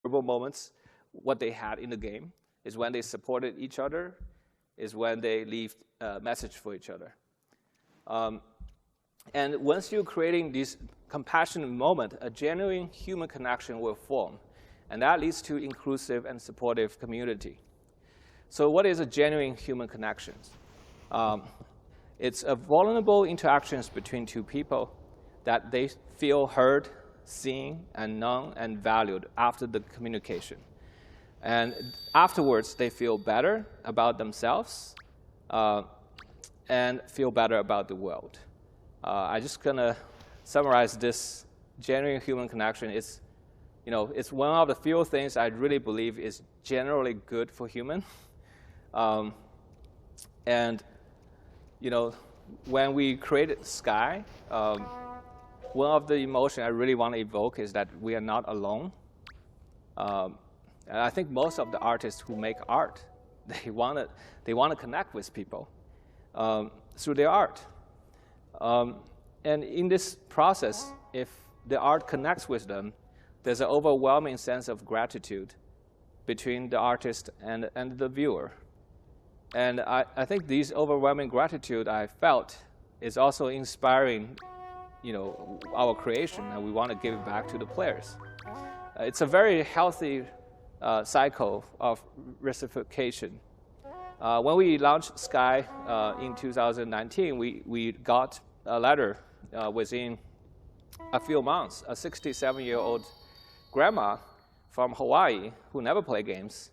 memorable moments, what they had in the game, is when they supported each other, is when they leave a message for each other. And once you're creating this compassionate moment, a genuine human connection will form. And that leads to inclusive and supportive community. So what is a genuine human connection? It's a vulnerable interactions between two people that they feel heard, seen, and known, and valued after the communication. And afterwards, they feel better about themselves and feel better about the world. I'm just going to summarize this genuine human connection. It's one of the few things I really believe is generally good for human. And when we created Sky, one of the emotions I really want to evoke is that we are not alone. And I think most of the artists who make art, they want to connect with people through their art. And in this process, if the art connects with them, there's an overwhelming sense of gratitude between the artist and the viewer. And I think this overwhelming gratitude I felt is also inspiring, our creation, and we want to give it back to the players. It's a very healthy cycle of reciprocation. When we launched Sky in 2019, we got a letter within a few months. A 67-year-old grandma from Hawaii who never played games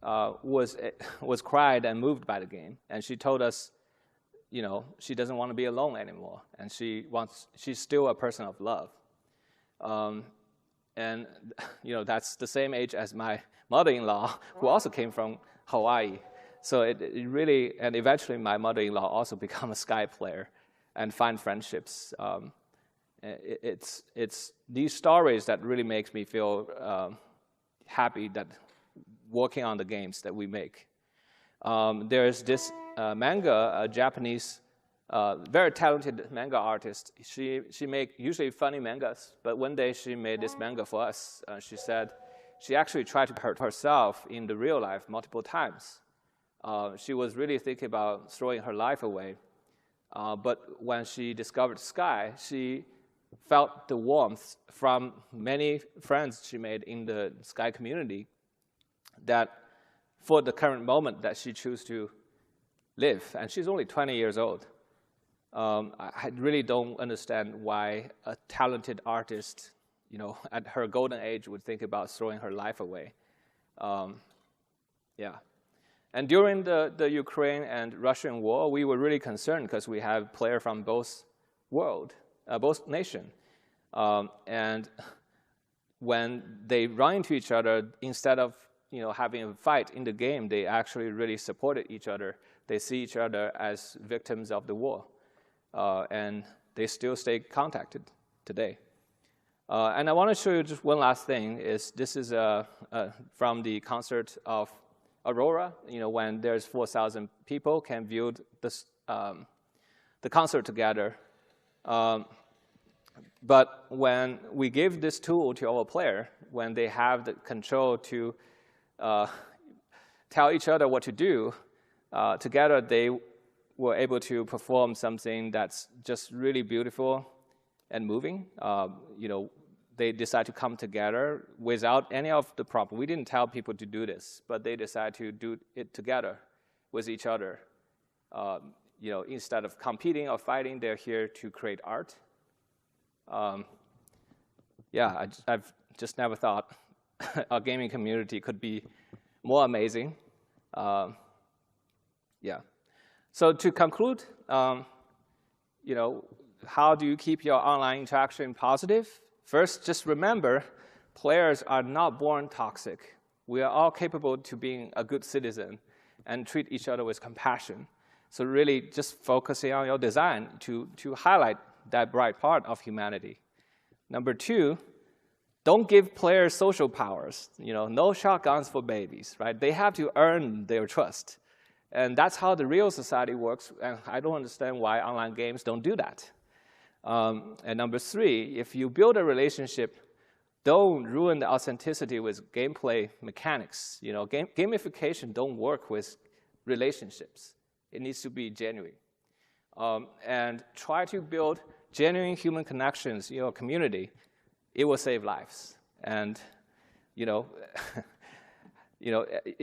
was cried and moved by the game, and she told us, she doesn't want to be alone anymore, and she's still a person of love. And that's the same age as my mother-in-law, who also came from Hawaii. So it really, and eventually my mother-in-law also became a Sky player and find friendships. It's these stories that really makes me feel happy that working on the games that we make. There's this manga, a Japanese, very talented manga artist. She make usually funny mangas, but one day she made this manga for us. She said she actually tried to hurt herself in the real life multiple times. She was really thinking about throwing her life away. But when she discovered Sky, she felt the warmth from many friends she made in the Sky community that for the current moment that she chose to live. And she's only 20 years old. I really don't understand why a talented artist, at her golden age would think about throwing her life away. Yeah. And during the Ukraine and Russian war, we were really concerned because we have players from both nations. And when they run into each other, instead of having a fight in the game, they actually really supported each other. They see each other as victims of the war. And they still stay contacted today. And I want to show you just one last thing. This is from the concert of Aurora, when there's 4,000 people can view this, the concert together. But when we give this tool to our player, when they have the control to tell each other what to do, together they were able to perform something that's just really beautiful and moving. They decide to come together without any of the problem. We didn't tell people to do this, but they decide to do it together with each other. Instead of competing or fighting, they're here to create art. I've just never thought our gaming community could be more amazing. So to conclude, how do you keep your online interaction positive? First, just remember, players are not born toxic. We are all capable to being a good citizen and treat each other with compassion. So really just focusing on your design to highlight that bright part of humanity. Number two, don't give players social powers. No shotguns for babies, right? They have to earn their trust. And that's how the real society works, and I don't understand why online games don't do that. And number three, if you build a relationship don't ruin the authenticity with gameplay mechanics. You know, gamification don't work with relationships. It needs to be genuine. And try to build genuine human connections in your community. It will save lives. And, you know,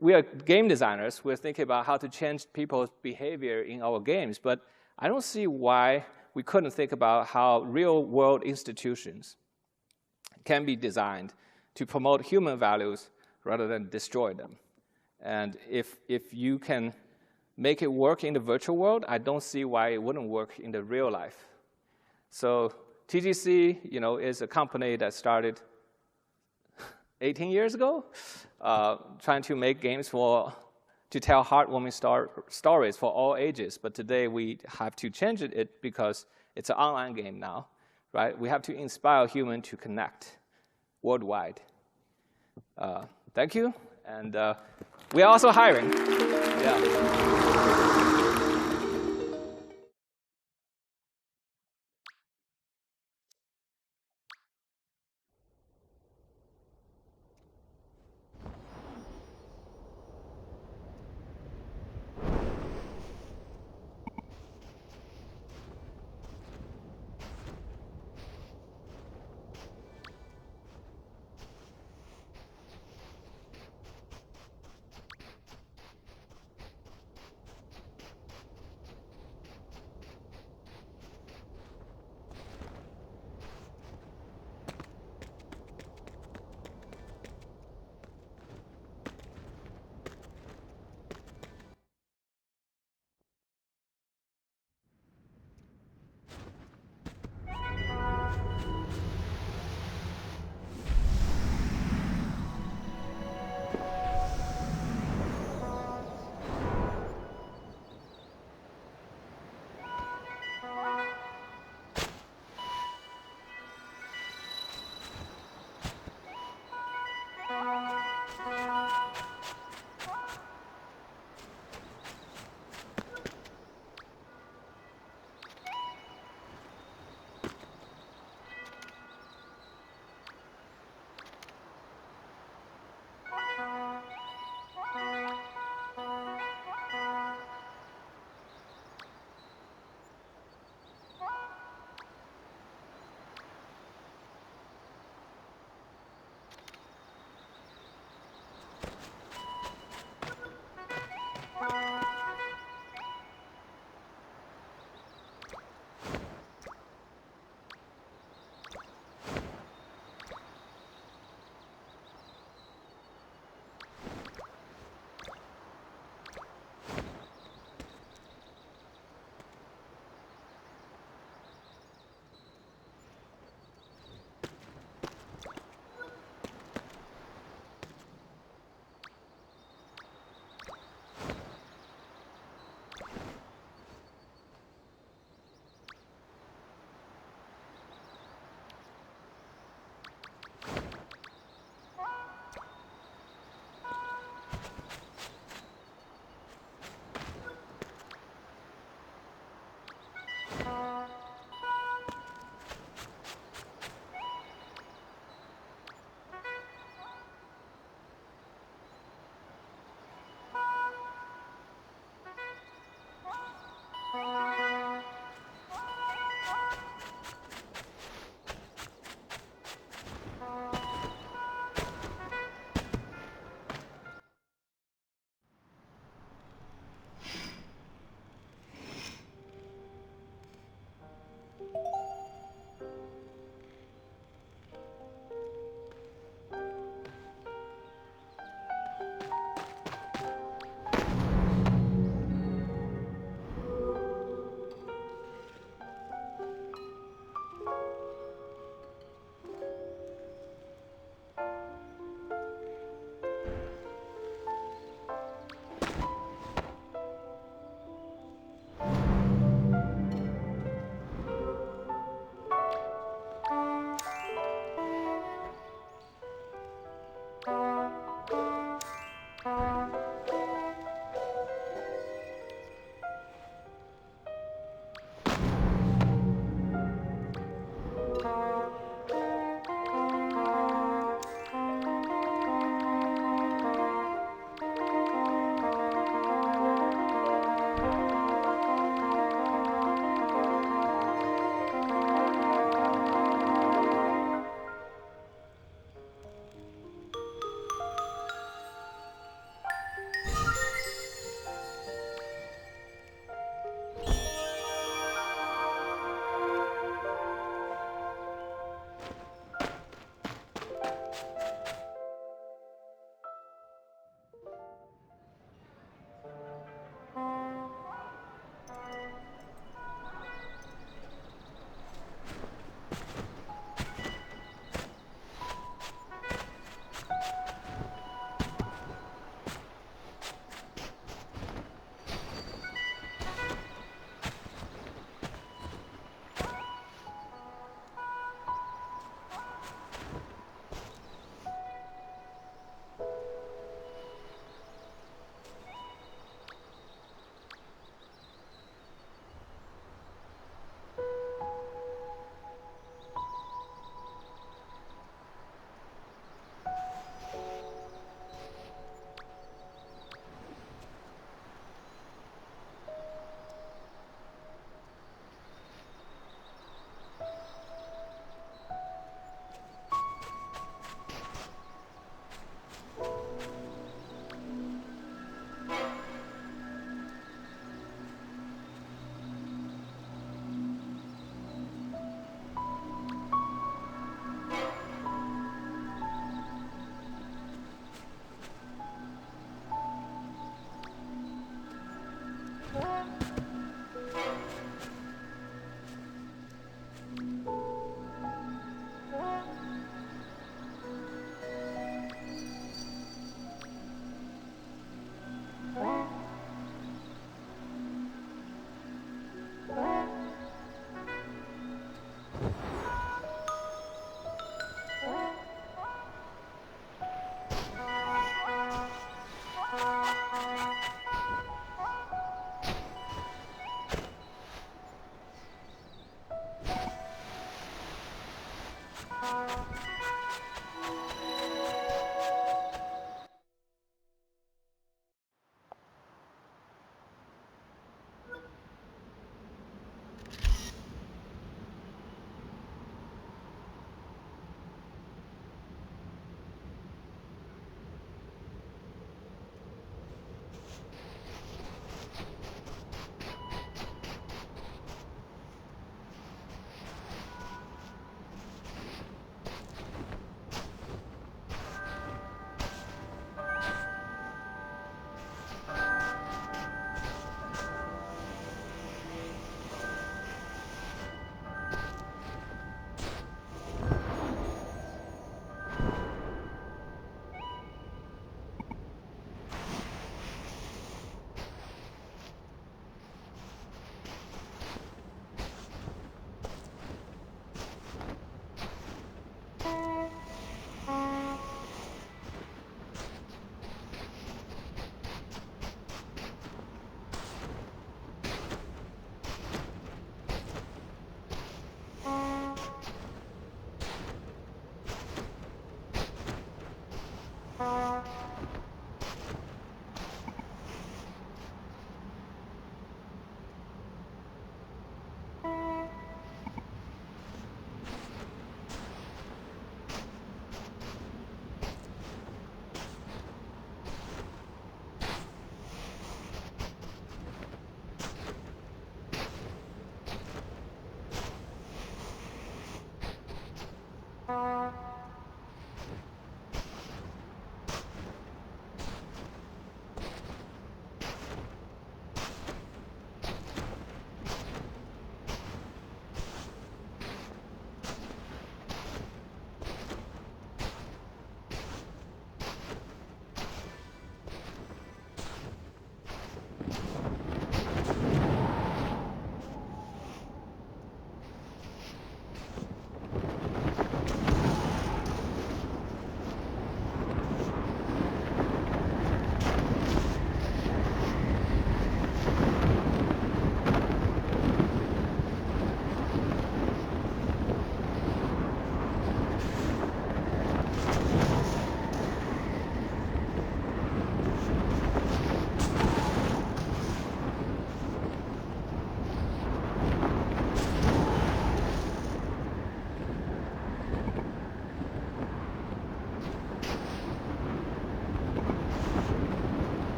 we are game designers. We're thinking about how to change people's behavior in our games. But I don't see why we couldn't think about how real-world institutions can be designed to promote human values rather than destroy them. And if you can make it work in the virtual world, I don't see why it wouldn't work in the real life. So TGC, is a company that started 18 years ago, trying to make games to tell heartwarming stories for all ages. But today we have to change it because it's an online game now, right? We have to inspire humans to connect worldwide. Thank you, and we are also hiring. Yeah.